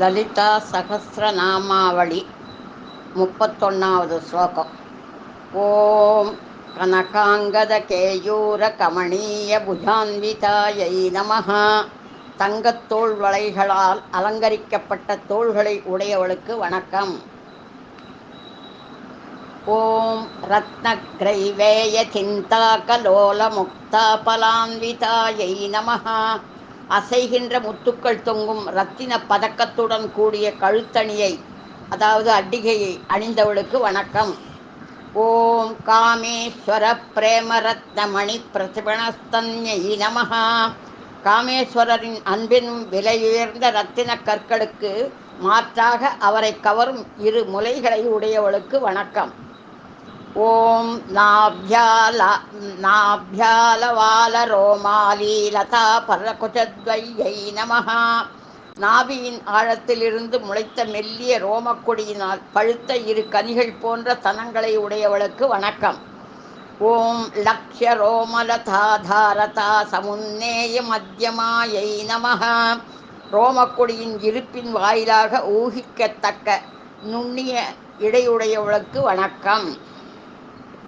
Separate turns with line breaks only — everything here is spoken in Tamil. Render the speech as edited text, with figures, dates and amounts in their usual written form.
லலிதா சகஸ்ரநாமாவளி 31வது ஸ்லோகம். ஓம் கனகாங்கத கேயூர கமணீய புஜான்விதாயை நமஹ. தங்கத்தோள் வளைகளால் அலங்கரிக்கப்பட்ட தோள்களை உடையவளுக்கு வணக்கம். ஓம் ரத்னக்ரைவேய சிந்தாகலோல முக்தாபலான்விதாயை நமஹ. அசைகின்ற முத்துக்கள் தொங்கும் இரத்தின பதக்கத்துடன் கூடிய கழுத்தணியை, அதாவது அட்டிகையை அணிந்தவளுக்கு வணக்கம். ஓம் காமேஸ்வர பிரேமரத்னமணி பிரதிபணஸ்தன்யை நமஹ. காமேஸ்வரரின் அன்பினும் விலையுயர்ந்த இரத்தின கற்களுக்கு மாற்றாக அவரை கவரும் இரு முலைகளை உடையவளுக்கு வணக்கம். ஓம் நாப்யாலவாலரோமாலீலதா பரகுஜத்வையை நமஹ. நாபியின் ஆழத்திலிருந்து முளைத்த மெல்லிய ரோமக்கொடியினால் பழுத்த இரு கனிகள் போன்ற தனங்களை உடையவளுக்கு வணக்கம். ஓம் லக்ஷ்ய ரோமலதாதாரதா சமுன்னேய மத்தியமாயை நமஹ. ரோமக்கொடியின் இருப்பின் வாயிலாக ஊகிக்கத்தக்க நுண்ணிய இடையுடையவளுக்கு வணக்கம்.